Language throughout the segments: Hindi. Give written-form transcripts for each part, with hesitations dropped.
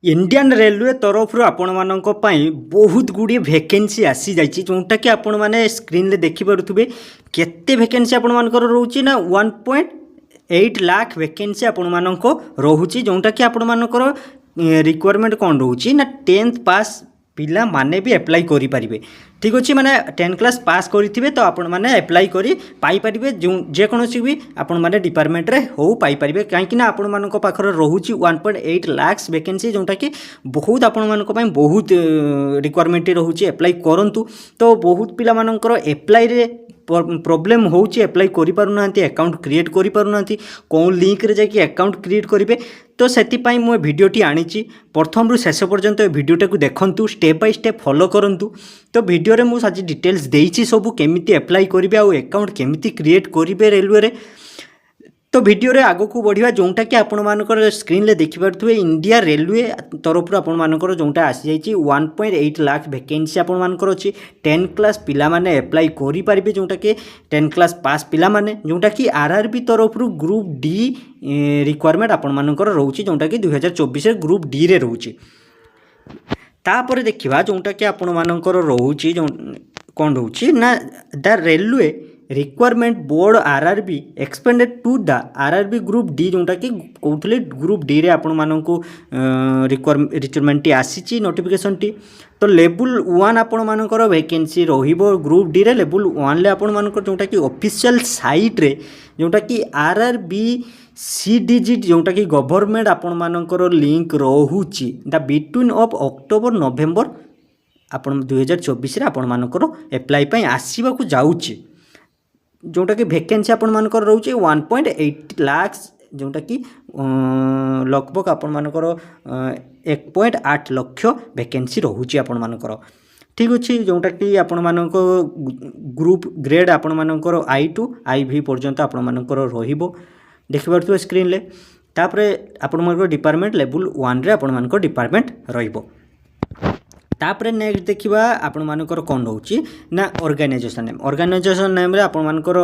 इंडियन रेलवे तरफ आपण मानक बहुत गुड़िए वैकेंसी आसी जाइए जोटा कि आपण मैंने स्क्रीन रे देखि पारुथिबे केते वैकेंसी आपण मानकर रहउची ना 1.8 लाख वैकेंसी आपण मानक रहउची जोटा कि आपण मानकर रिक्वायरमेंट कौन रोचे ना 10th पास पिला माने भी एप्लाई करि परिबे। ठीक अच्छे मैंने 10 क्लास पास करेंगे तो आपण मैंने एप्लाई करी पाई परिबे जो जेकोसी भी आपण मैंने डिपार्टमेंट रे हो पाई परिबे कहीं आपण मानक पाखर रहउची 1.8 लाख वैकेंसी जोटा कि बहुत आपण मानक पई बहुत रिक्वायरमेंट रहउची एप्लाई करंतु। तो बहुत पिला मानकर एप्लाई रे प्रॉब्लम होउची एप्लाई करि पारु नांती अकाउंट क्रिएट करि पारु नांती कौन लिंक रे जाकि अकाउंट क्रिएट करिवे। तो सेतिपाई मु भिडियोटी आनीची प्रथम रु शेष पर्यंत भिडियोटा को देखंतु स्टेप बाय स्टेप फॉलो करंतु। तो भिडियो रे मु साजी डिटेल्स देइची सब केमिति अप्लाई करिवे आ अकाउंट केमिति क्रिएट करिवे रेलवे रे। तो भिडियो रे आगो को बढ़िया जोटा कि आपण मानकर स्क्रीन ले देखि पारथुवे इंडिया रेलवे तरफ आपण मानकर जोटा आसी जाइची 1.8 लाख वैकेंसी आपण मानकर अछि 10 क्लास पिला माने अप्लाई करि परिबे जोटा कि 10 क्लास पास पिला माने जोटा कि आरआरबी तरफ रु ग्रुप डी रिक्वायरमेंट आपण मानकर रहउची जोटा कि 2024 रे ग्रुप डी रे रहउची। तापर देखिबा जोटा कि आपण मानकर रहउची जो कोन रहउची ना the railway requirement board RRB expanded to the RRB group D जोटा कि कहते ग्रुप डी रे आपण मानक रिक्वायरमेंट आसी नोटिफिकेशन टी। तो लेवल 1 आपण मानकर वैकेंसी रहिबो ग्रुप डी रे लेवल 1 ले आपण मानकर जोटा कि ऑफिशियल साइट रे जोटा कि आरआरबी सीडीजी जोटा कि गवर्नमेंट आपण मानकर लिंक रहूची the between of October November आपण 2024 रे आपण मानकर एप्लाई पई आसीबा को जाउची जोटा कि वैकेंसी आपण मानकर रहउची 1.8 लाख जोटा कि लगभग आपण मानकर 1.8 लाख वैकेंसी रहउची आपण मानकर। ठीक अच्छे जोटा कि आपण मानक ग्रुप ग्रेड आपण मानकर I2 IV पर्यंत आपण मानकर रहिबो देखि पारथुवे स्क्रीन ले। तापरे आपण मानकर डिपार्टमेंट लेवल 1 रे आपण मानकर डिपार्टमेंट रहिबो। तापरे नेक्स्ट देखिबा आपण मानकर कोन रहउची ना ऑर्गेनाइजेशन नेम रे आपण मानकर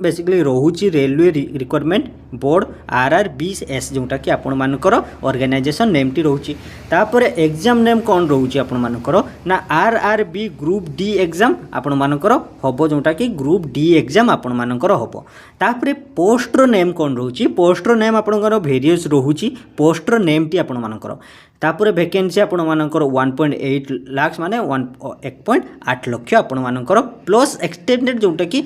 बेसिकली रहउची रेलवे रिक्वायरमेंट बोर्ड RRBS जोटा कि आपण मानकर ऑर्गेनाइजेशन नेम टी रहउची। तापरे एग्जाम नेम कोन रहउची आपण मानकर ना RRB ग्रुप डी एग्जाम आपण मानकर हबो जोटा कि ग्रुप डी एग्जाम आपण मानकर हबो। तापरे पोस्टर नेम कोन रहउची पोस्टर नेम आपणकर वेरियस रहउची पोस्टर नेम टी आपण मानकर। तापरे वैकेंसी आपण मानकर 1.8 लाख माने 1.8 लाख आपण मानकर प्लस एक्सटेंडेड जोटा कि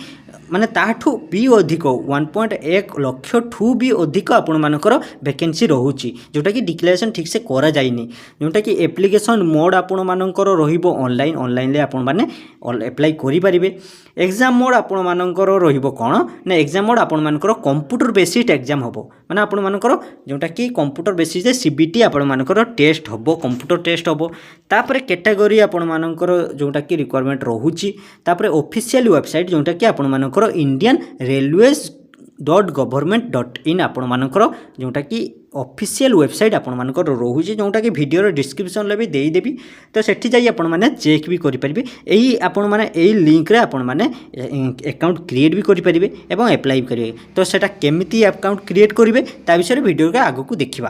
माने ताठू भी अधिक 1.1 लाख ठू भी अधिक आपण मानकर वैकेंसी रहउची जोटा कि डिक्लेरेशन ठीक से करा जाइनी जोटा कि एप्लिकेशन मोड आपण मानकर रहिबो ऑनलाइन ले आपण माने अप्लाई करि परिबे। एग्जाम मोड आपण मानकर रहिबो कोन ना एग्जाम मोड आपण मानकर कंप्यूटर बेस्ड एग्जाम हबो माने आपण मानकर जोटा कि कंप्यूटर बेसिस सीबीटी आपण मानकर टेस्ट हबो कंप्यूटर टेस्ट हबो। तापरे कैटेगरी आपण मानकर जोटा कि रिक्वायरमेंट रहउची तापरे ऑफिशियल वेबसाइट जोटा कि आपण मानकर इंडियन रेलवेज .government.in आपण मानकर जोटा कि ऑफिशियल वेबसाइट आपण मानकर रहउची जोटा कि वीडियो रो डिस्क्रिप्शन ले भी देई देबी। तो सेठी जाई आपण माने चेक भी करि परिबे एही आपण माने एही लिंक रे आपण माने अकाउंट क्रिएट भी करि परिबे एवं अप्लाई भी करिवे। तो सेटा केमिति अकाउंट क्रिएट करिवे ता विषय वीडियो के आगु को देखिबा।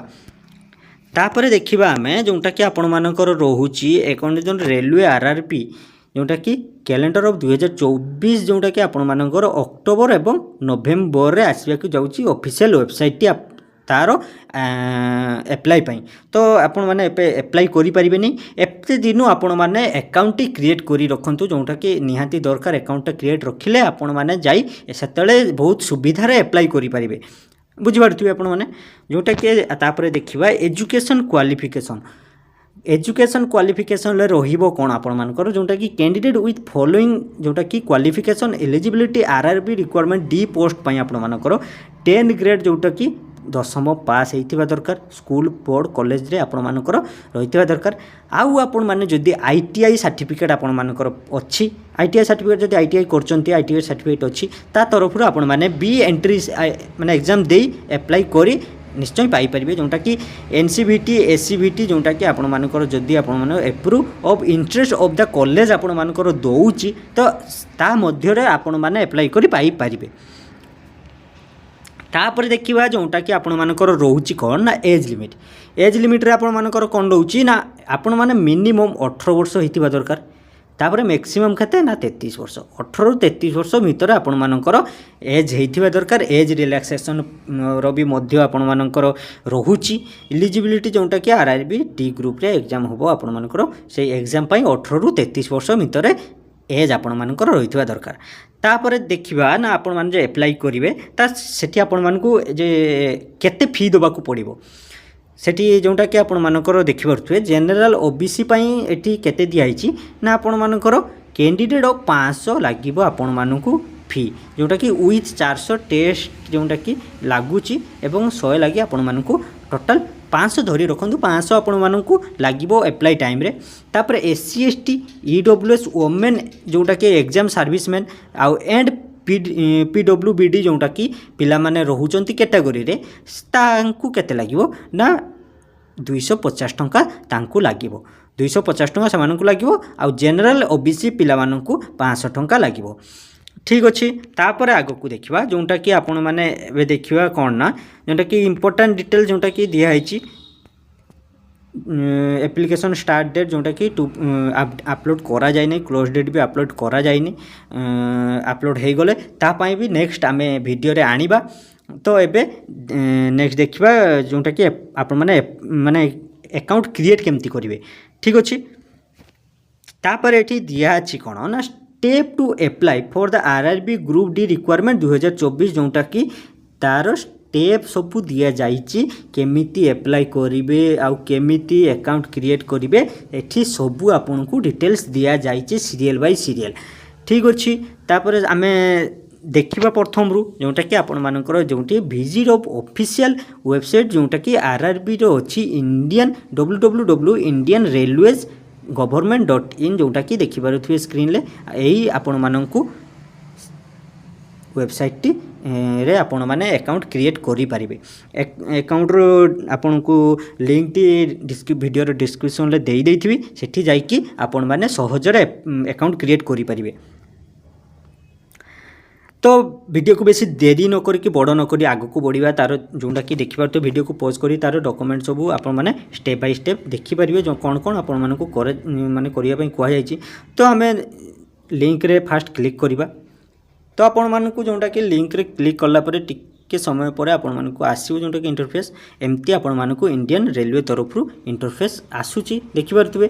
तापरे देखिबा हमें जोटा कि आपण मानकर रहउची अकाउंट जोन रेलवे आरआरपी जोटा कि कैलेंडर ऑफ 2024 जोटा कि आपण मानकर अक्टोबर एवं नवेम्बर रे आसीबा को जाउची ऑफिशियल वेबसाइट टी तार एप्लाई पाई। तो आपण माने एप्लाई करि परिबे नै एते दिनु आपण माने अकाउंट क्रिएट करि रखंतु जोटा कि निहाती दरकार अकाउंट क्रिएट रखिले आपण माने जाई सेतले बहुत सुविधा रे एप्लाई करि परिबे बुझि पारथुबे आपण माने जोटा कि तापरे देखिबा एजुकेशन क्वालिफिकेशन ले रहिबो कोन आपण मानकर जोटा कि कैंडिडेट विथ फॉलोइंग जोटा कि qualification eligibility RRB requirement D post पई आपण मानकर 10 ग्रेड जोटा कि 10th पास होइतिबा दरकार स्कूल बोर्ड कॉलेज रे आपण मानकर रहितिबा दरकार। आउ आपण माने जदी आईटीआई सर्टिफिकेट आपण मानकर अछि आईटीआई सर्टिफिकेट जदी आईटीआई करचंती आईटीआई सर्टिफिकेट अछि ता तरफ आपण माने बी एंट्री माने एग्जाम देई अप्लाई करी निश्चय पाई परिबे जोटा कि एनसीबीटी एससीबीटी जोटा कि आपण मानकर जदी आपण माने approve of interest of the college आपण मानकर दउची तो ता मध्य रे आपण माने अप्लाई करी पाई परिबे। तापर देखा जोटा कि आपण मानकर रोचे कौन ना एज लिमिट्रे आपण मानकर कौन रोचे ना आपण मैंने मिनिमम 18 वर्ष होता दरकार तापर मैक्सिमम केते ना 33 वर्ष 18 ରୁ 33 वर्ष भितर आपण मानकर एज होता दरकार एज रिलैक्सेशन री आपण मानकर रोचे इलिजिबिलिटी जोटा कि आरआरबी डी ग्रुप रे एग्जाम हम आपण मानकर से एग्जाम 18 ରୁ 33 वर्ष भितर एज आपण मानकर रही दरकार तापर देखा ना आपण मैंने जो एप्लाई करेंगे सेठी आपण मानकु जे केते फी देवाक पड़ो सेठी जोटा कि आपण मानकर देखिपे जेनेराल ओबीसी एटी केते दिखाई ना आपण मानकर कैंडिडेट 500 लगे आपण मानकु फी जोटा कि विथ 400 टेस्ट जोटा कि लगुच एवं 100 लगे आपण मानकु टोटाल 500 धरी रखु 500 आपण मानकु लागिबो एप्लाई टाइम रे तापर एससी एसटी ईडब्ल्यूएस वोमेन जोटा कि एग्जाम सर्विसमैन आउ एंड पीडब्ल्यूबीडी जोटा कि पिला माने रहउचंती कैटेगरी रे तांकु केते लागिबो ना 250 टंका तांकु लागिबो 250 टंका सेमानकु लागिबो आउ जनरल ओबीसी पिला मानकु 500 टंका लागिबो ठीक अच्छे तापर आग को देखा जोटा कि आपण मैंने देखा कौन ना जोटा कि इम्पोर्टाट डिटेल जोटा कि दिखाई एप्लिकेशन स्टार्ट डेट जोटा कि अपलोड करा जाए नहीं क्लोज डेट भी अपलोड करा जाए नहीं अपलोड हो गले तापाई भी नेक्स्ट आम वीडियो रे आनिबा तो एबे नेक्स्ट देखा जोटा कि आपण माने अकाउंट क्रिएट केमती करेंगे ठीक अच्छे तापर ये दिखाई कौन ना step to apply for the RRB group D requirement 2024 जोटा कि तार स्टेप सबू दि जाइए केमिति एप्लाई करेंगे आउ केमिति अकाउंट क्रिएट करेंगे एठी सबू आपन को डिटेल्स दि जाइए सीरियल बाय सीरियल ठीक अच्छे तापर आमे देखा प्रथम रू जोटा कि आपण मानकर जोटी विजिट ऑफ ऑफिशियल वेबसाइट जोटा कि आरआरबी रो अछि Indian www Indian railways government.in जोटा कि देखिपे स्क्रीन ले यही आपण मानकु वेबसाइट टी रे आपण माने अकाउंट क्रिएट करि पारिबे अकाउंट रो आपण को लिंक टी वीडियो रो डिस्क्रिप्शन ले देई देथिबी सेठी जाई कि आपण माने सहजरे अकाउंट क्रिएट करि पारिबे तो वीडियो को बेसी देरी न करी बड़ न करी आग को बढ़िया तार जोटा कि देखिए तो वीडियो को पॉज करी तार डॉक्यूमेंट सब आपण मैंने स्टेप बाय स्टेप देखिपारे जो कौन कौन आपण मानक माने करने कहुई तो आम लिंक रे फास्ट क्लिक करवा तो आपण मानक जोटा कि लिंक रे क्लिक कलापर टिके समय पर आपण मानक आसो जोटा कि इंटरफेस एमती आपण मानक इंडियन रेलवे तरफ इंटरफेस आसूची देखिपे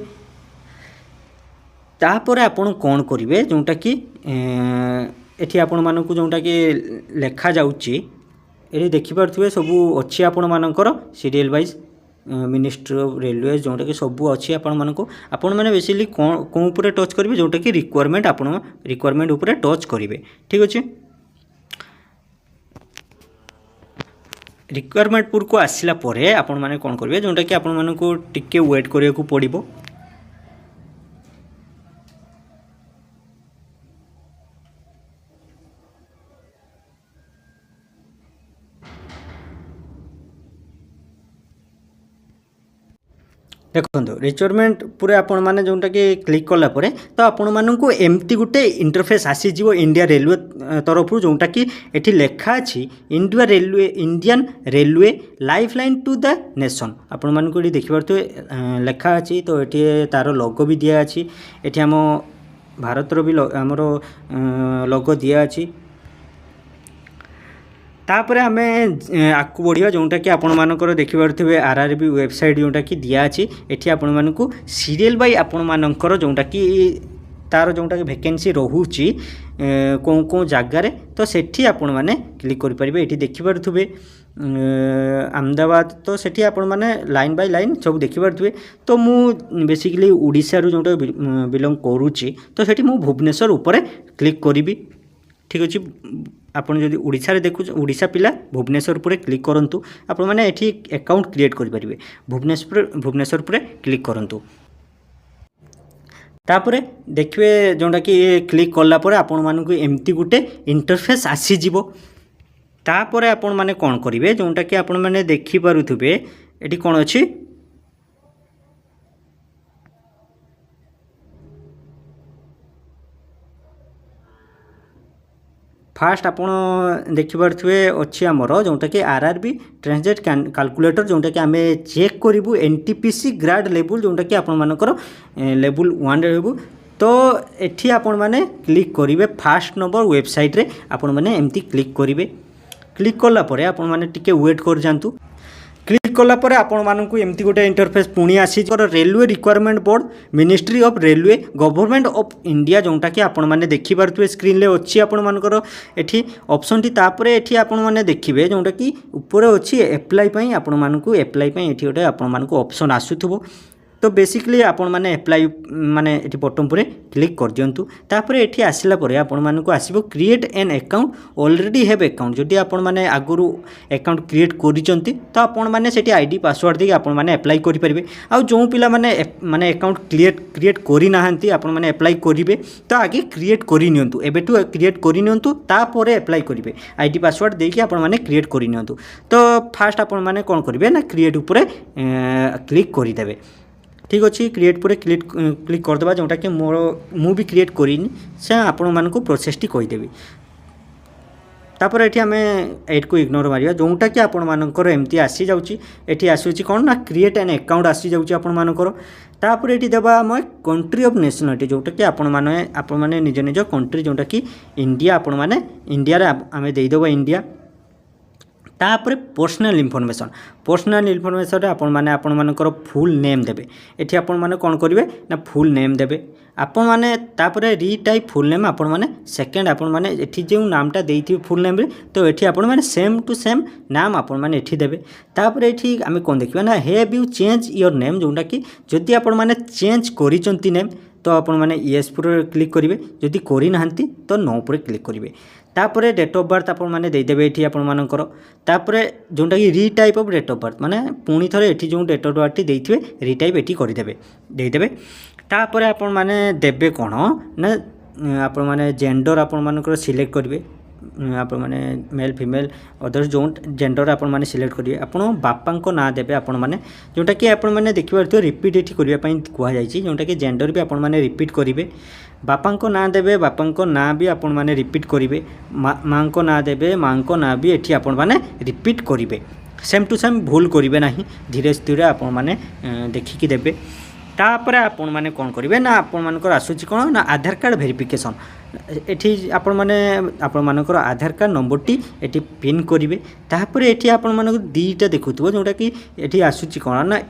तापर आपण कौन करेंगे जोटा कि एठी आपण मानक जोटा कि लेखा जाउची एठी देखिपे सबू अच्छी आपण मानकर serial wise ministry of railway जोटा कि सबू अच्छी आपण मानक आपण मैंने बेसिकली कौन ऊपर टच करेंगे जोटा कि रिक्वायरमेंट आपण रिक्वायरमेंट ऊपर टच करेंगे ठीक अच्छे रिक्वायरमेंट पुर को आसला परे आपण माने कौन करेंगे जोटा कि आपण मानक टिके वेट करिया को पड़िबो देखो रिक्वायरमेंट पूरे आपण मैंने जोटा कि क्लिक कला परे तो आपण मानक एमती गोटे इंटरफेस आसीजिवो इंडिया रेलवे तरफ जोटा कि एठी लेखा अछि Indian railway lifeline to the nation आपण मानक ये देखिपे लेखा अछि तो एठी तार लोगो भी दिया अछि एठी हम भारतर भी हमर लोगो दिया अछि तापर आम आगू बढ़िया जोटा कि आपण मानकर देखिपे आरआरबी वेबसाइट जोटा कि दिया अछि एठी आपण मानक सीरियल बाय आपण मानकर जोटा कि तार जोटा कि वैकेंसी रहूची कौन कौन जगार तो सेठी आपण माने क्लिक करि परिबे एठी देखिपे अहमदाबाद तो सेठी आपण माने लाइन बाय लाइन सब देखिपे तो मु बेसिकली ओडिशा रो जोटा बिलोंग करूची तो सेठी मु भुवनेश्वर ऊपर क्लिक करिबी ठीक अच्छे आपन जदि ओडिशा रे देखु ओडिशा पिला भुवनेश्वर पर क्लिक करंतु आपण माने एठी अकाउंट क्रिएट करि परिबे भुवनेश्वर पर क्लिक करंतु तापरे देखिए जोटा कि क्लिक कला पर आपण मानक एमती गोटे इंटरफेस आसी जीवो तापरे आपण माने कोन करिवे जोटा कि आपण माने देखि पारुथुबे एठी कोन अछि फास्ट आप देखिपे अच्छी आमर जोटा कि आरआरबी ट्रांसलेट कैलकुलेटर जोटा कि आम चेक करूँ एनटीपीसी ग्रेड लेवल जोटा कि आपर लेवल 1 रहू। तो एठी आपण माने क्लिक करेंगे फास्ट नंबर वेबसाइट रे आपण माने एमती क्लिक करेंगे। क्लिक कला परे आपण माने टिके वेट कर जांतु। क्लिक कलापर आपण मानकु एमती गोटे इंटरफेस पुणी आसी railway requirement board ministry of railway government of India जोटा कि आपण माने देखि पारुथबे स्क्रीन ले अछि आपण मानकर एठी ऑप्शन टी तापरे एठी आपण माने देखिबे जोटा कि ऊपर अछि अप्लाई पई आपण मानकु अप्लाई पई एठी गोटे आपण मानकु ऑप्शन आसुथबो। तो बेसिकली आपण माने अप्लाई माने एठी बटन पर क्लिक कर दियंतु। तापरे एठी आसिला परे आपण मानकु आसीबो create an account already have account जदि आपण माने आगुरु अकाउंट क्रिएट करिसंती तो आपण माने सेठी आईडी पासवर्ड देके आपण माने अप्लाई करि परिबे। आ जो पिला माने अकाउंट क्रिएट करि नाहंती आपण माने अप्लाई करिवे तो आगे क्रिएट करि नियंतु। एबेटू क्रिएट करि नियंतु तापरे अप्लाई करिवे आईडी पासवर्ड देके आपण माने क्रिएट करि नियंतु। तो फास्ट आपण माने कोन करिवे ना क्रिएट ऊपर क्लिक करि देबे। ठीक अच्छे क्रिएट पर क्लिक करदे जोटा कि मोर मु भी क्रिएट करिनी से आपण मानकु प्रोसेस टी कहीदेवी। तापर एठी आमे एट को इग्नोर मारिया जोटा कि आपण मानकर एमती आसी जाउची। एठी आसुची कोन ना क्रिएट एन अकाउंट आसी जाउची आपण मानकर। तापर एठी देबा हम कंट्री ऑफ नेशनलिटी जोटा कि आपण माने निज निज कंट्री जोटा कि इंडिया आपण माने इंडिया रे आमे देई देबा इंडिया। तापर पर्सनल इनफॉरमेशन आपण माने आपण मानकर फुल नेम देबे। एठी आपण माने कोन करिवे ना फुल नेम देबे आपण माने। तापर रीटाइप फुल नेम आपण माने सेकंड आपण माने एठी जे नामटा देइथि फुल नेम रे तो एठी आपण माने सेम टू सेम नाम आपण माने एठी देबे। तापर एठी आमे कोन देखिबा ना have you change your name जोटा कि जदि आपण माने चेंज करिसंती नेम तो आपण माने यस पर क्लिक करिवे जदि करि नाहंती तो नो पर क्लिक करिवे। तापर डेट ऑफ बर्थ आपण माने देदेबे एठी आपण मानकर। तापर जोटा कि retype of date of birth माने पुणी थरे एठी जो डेट ऑफ बर्थ देइथिबे रीटाइप एठी करि देबे। तापर आपण माने देबे कोन ना आपण माने जेंडर आपण मानकर सिलेक्ट करिवे आपण माने मेल फीमेल अदर्स जो जेंडर आपण माने सिलेक्ट करिवे। आपण बापा को ना देबे आपण माने जोटा कि आपण माने देखि परथो रिपीट एठी करिवे पई कुआ जायछि जोटा कि जेंडर भी आपण माने रिपीट करिवे। बापा को ना देबे बापा को ना भी आपण माने रिपीट करिवे। मां को ना देबे मां को ना भी एठी आपण माने रिपीट करिवे। सेम टू सेम भूल करिवे नाही धीरे धीरे आपण माने देखिकी देबे। तापर आपण माने कोन करिवे ना आपण मानकर आसुची कोन ना आधार कार्ड वेरिफिकेशन एठी आपण मानकर आधार कार्ड नंबर टी एठी पिन करिवे। तापर एठी आपण मानकर दीटा देखुथबो जोटा कि एठी आसुची कोन ना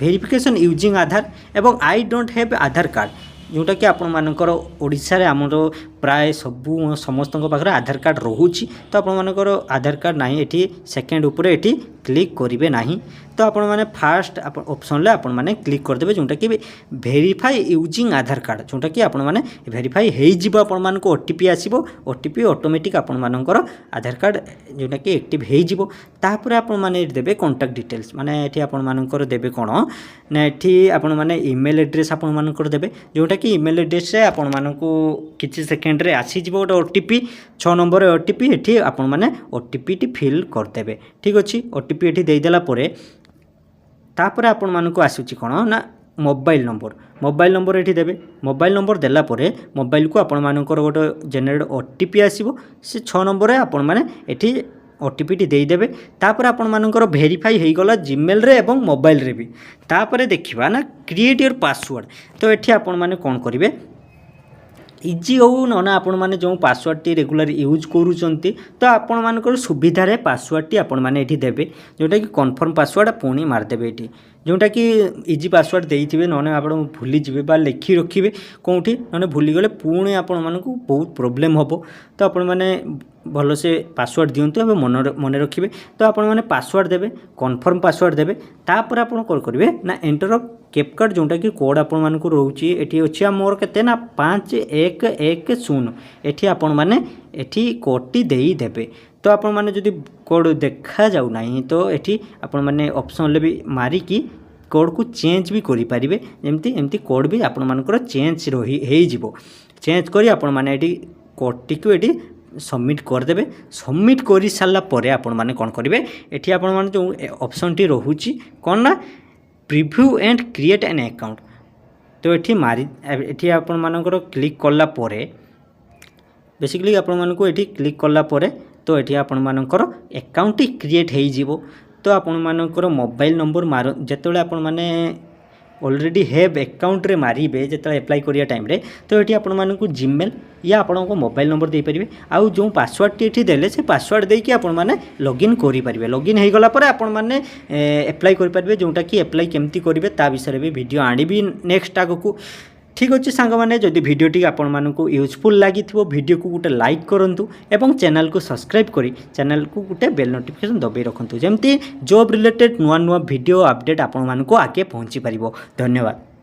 वेरिफिकेशन यूजिंग आधार एवं I don't have Aadhaar card जोटा कि आपण मानकर ओडिसा रे हमरो प्राय सबु समस्त पाखरे आधार कार्ड रोहुची। तो आपण मानकर आधार कार्ड नाही एठी सेकंड ऊपर एठी क्लिक करिवे नाही। तो आपण माने फास्ट ऑप्शन ले आपण माने क्लिक कर देबे जोटा कि वेरीफाई यूजिंग आधार कार्ड जोटा कि आपण माने वेरीफाई हेइ जिवो आपण मानको ओटीपी आसीबो ओटीपी ऑटोमेटिक आपण मानकर आधार कार्ड जोटा कि एक्टिव हेइ जिवो। तापर आपण माने देबे कांटेक्ट डिटेल्स माने एठी आपण मानकर देबे कोन ना एठी आपण माने ईमेल एड्रेस आपण मानकर देबे जोटा कि ईमेल एड्रेस रे आपण मानको किछि सेकंड रे आसी जिवो ओटा ओटीपी 6 नंबर ओटीपी एठी आपण माने ओटीपी टी फिल कर देबे। ठीक अछि ओटीपी एठी देई देला परे तापर आपण मानको आसुची कोन ना मोबाइल नंबर एठी देबे। मोबाइल नंबर देला परे मोबाइल को आपण मानकर गोटे जनरेट ओटीपी आसीबो से 6 नंबर रे आपण माने एठी ओटीपी टी देई देबे। तापर आपण मानकर वेरीफाई हेई गला जीमेल रे एवं मोबाइल रे भी। तापर देखिबा ना क्रिएट योर पासवर्ड तो एठी आपण माने कोन करिवे इजी हो ना आपण माने जो पासवर्ड टी रेगुलर यूज करूचंती तो आपण मानकर सुविधा रे पासवर्ड टी आपण माने एठी देबे जोटा कि कन्फर्म पासवर्ड पुणी मार देबे एठी जोटा कि इजी पासवर्ड देइथिबे नने आपण भूली जिवे बा लिखि रखिबे कोठी नने भूली गले पुणी आपण मानकु बहुत प्रॉब्लम होबो। तो आपण माने भल से पासवर्ड दियंतु एबे मन रखिबे। तो आपण माने पासवर्ड देबे कन्फर्म पासवर्ड देबे। तापर आपण कोन करिवे ना एंटर ऑफ कैपकट जोटा कि कोड आपण मानकु रहउची एठी अछि मोर केते ना 5110 एठी आपण माने एठी कोड टी देई देबे। तो आपण माने जदि कोड देखा जाउ नाही तो एठी आपण माने ऑप्शन ले भी मारी की कोड को चेंज भी करि परिबे। एमती कोड भी आपण मानकर चेंज रही हेइ जिवो। चेंज करी आपण माने एठी कोड टी को एठी सबमिट कर देबे। सबमिट करि साला परे आपण माने कोन करिवे एठी आपण माने जो ऑप्शन टी रहउची कोन ना preview and create an account तो एठी मारी एठी आपण मानकर क्लिक करला परे बेसिकली ଆପଣମାନଙ୍କୁ ଏଠି କ୍ଲିକ୍ କଲା ପରେ ତ ଏଠି ଆପଣମାନଙ୍କର ଆକାଉଣ୍ଟଟି କ୍ରିଏଟ୍ ହେଇଯିବ। ତ ଆପଣମାନଙ୍କର ମୋବାଇଲ୍ ନମ୍ବର ଯେତେବେଳେ ଆପଣମାନେ ऑलरेडी हेव अकाउंट रे मारिबे जेतेବେଳେ अप्लाई करिया टाइम रे तो एठी आपनमानकु जीमेल या आपनको मोबाइल नंबर दे परिबे आउ जो पासवर्ड टी एठी देले से पासवर्ड देई कि आपन माने लॉगिन करि परिबे। लॉगिन हे गला परे आपन माने अप्लाई करि परिबे जोंटा कि अप्लाई केमती करिवे ता विषय भी वीडियो आनिबी नेक्स्ट आगकु। ठीक अच्छे सांग मैंने जदि भिडियोटी आपण मानक यूजफुल लगी वीडियो को गोटे लाइक करूँ एवं चैनल को सब्सक्राइब करी चैनल को गोटे बेल नोटिफिकेशन दबाई रखुँ जमती जॉब रिलेटेड नुआ नुआ वीडियो अपडेट आपण मानक आगे पहुँची पार। धन्यवाद।